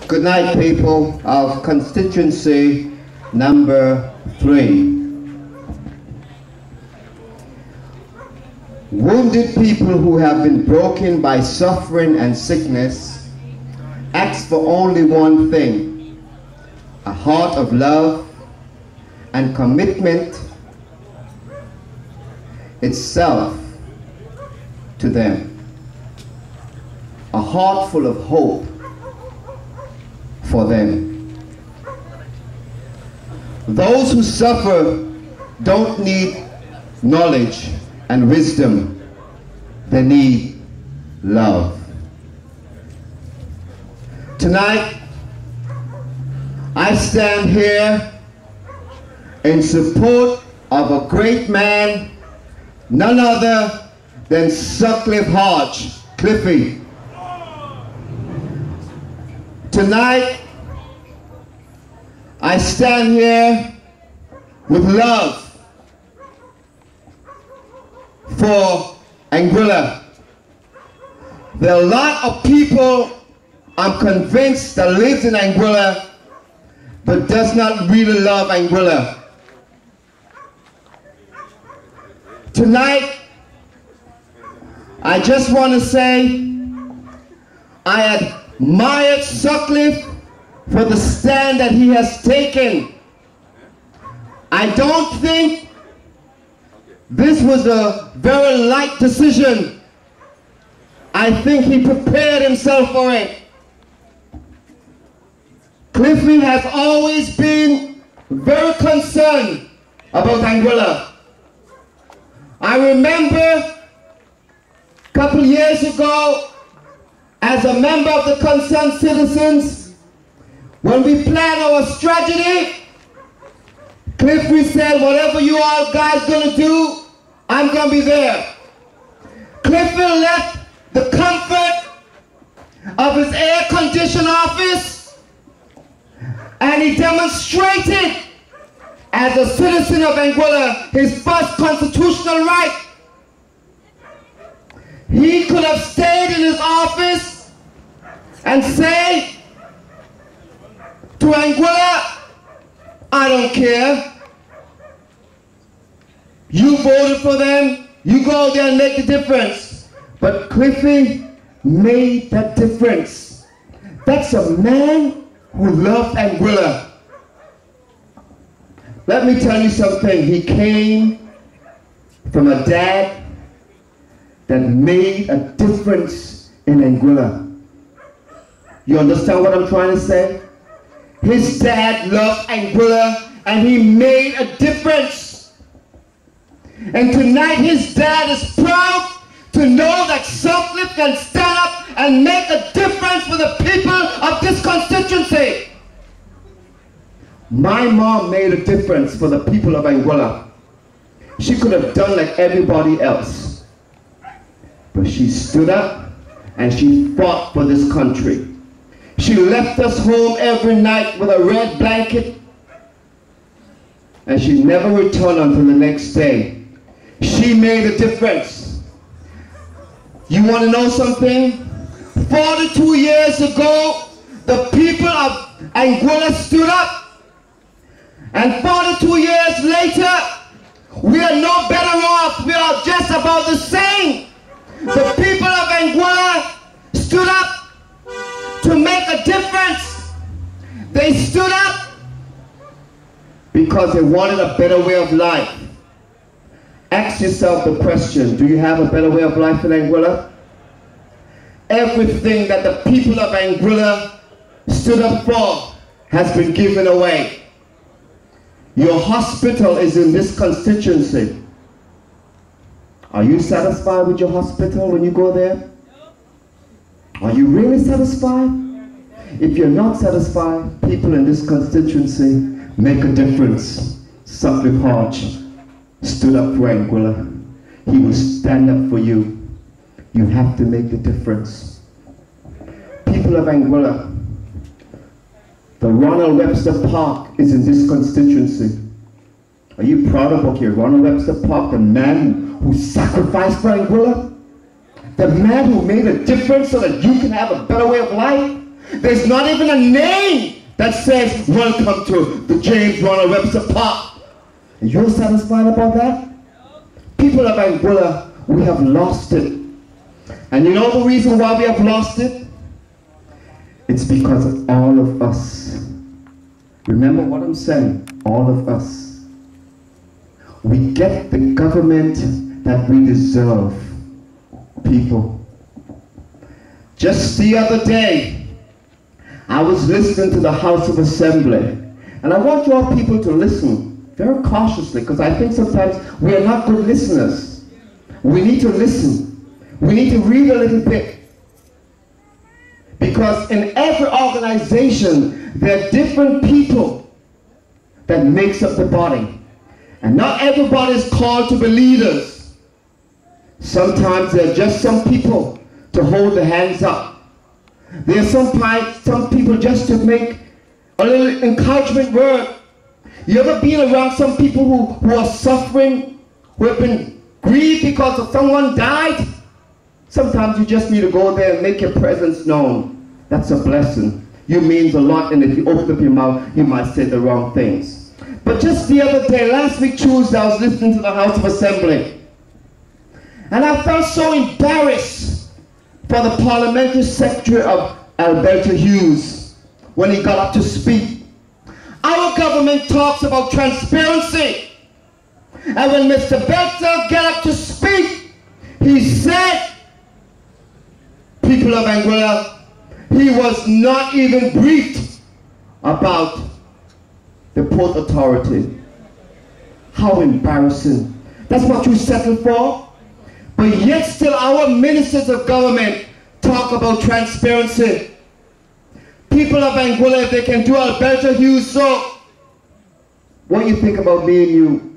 Good night, people of constituency number 3. Wounded people who have been broken by suffering and sickness ask for only one thing: a heart of love and commitment itself to them. A heart full of hope for them. Those who suffer don't need knowledge and wisdom, they need love. Tonight, I stand here in support of a great man, none other than Sutcliffe Hodge, Cliffy. Tonight, I stand here with love for Anguilla. There are a lot of people, I'm convinced, that lives in Anguilla but does not really love Anguilla. Tonight, I just want to say I admired Sutcliffe for the stand that he has taken. I don't think this was a very light decision. I think he prepared himself for it. Cliffy has always been very concerned about Anguilla. I remember a couple years ago, as a member of the Concerned Citizens, when we planned our strategy, Cliffy said, whatever you all guys gonna do, I'm gonna be there. Cliffy left the comfort of his air-conditioned office, and he demonstrated as a citizen of Anguilla his first constitutional right. He could have stayed in his office and say to Anguilla, I don't care. You voted for them, you go out there and make the difference. But Cliffy made that difference. That's a man who loved Anguilla. Let me tell you something. He came from a dad that made a difference in Anguilla. You understand what I'm trying to say? His dad loved Anguilla and he made a difference. And tonight his dad is proud to know that Sutcliffe can stand up and make a difference for the people of this constituency. My mom made a difference for the people of Anguilla. She could have done like everybody else, but she stood up and she fought for this country. She left us home every night with a red blanket, and she never returned until the next day. She made a difference. You want to know something? 42 years ago, the people of Anguilla stood up, and 42 years later, we are no better off. We are just about the same. The people of Anguilla stood up to make a difference. They stood up because they wanted a better way of life. Ask yourself the question, do you have a better way of life in Anguilla? Everything that the people of Anguilla stood up for has been given away. Your hospital is in this constituency. Are you satisfied with your hospital when you go there? Are you really satisfied? If you're not satisfied, people in this constituency make a difference. Sutcliffe Hodge stood up for Anguilla. He will stand up for you. You have to make the difference. People of Anguilla, the Ronald Webster Park is in this constituency. Are you proud of Ronald Webster Park, the man who sacrificed for Anguilla? The man who made a difference so that you can have a better way of life. There's not even a name that says, welcome to the James Ronald Webster Park. And you're satisfied about that? People of Anguilla, we have lost it. And you know the reason why we have lost it? It's because of all of us. Remember what I'm saying, all of us. We get the government that we deserve, people. Just the other day, I was listening to the House of Assembly, and I want you all people to listen very cautiously, because I think sometimes we are not good listeners. We need to listen. We need to read a little bit. Because in every organization, there are different people that makes up the body. And not everybody is called to be leaders. Sometimes there are just some people to hold the hands up. There are some people just to make a little encouragement word. You ever been around some people who are suffering, who have been grieved because of someone died? Sometimes you just need to go there and make your presence known. That's a blessing. You means a lot, and if you open up your mouth, you might say the wrong things. But just the other day, last week Tuesday, I was listening to the House of Assembly. And I felt so embarrassed for the Parliamentary Secretary of Alberta Hughes when he got up to speak. Our government talks about transparency. And when Mr. Belzer got up to speak, he said, people of Anguilla, he was not even briefed about the Port Authority. How embarrassing. That's what you settled for? But yet still our ministers of government talk about transparency. People of Anguilla, if they can do Alberta Hughes, so what do you think about me and you?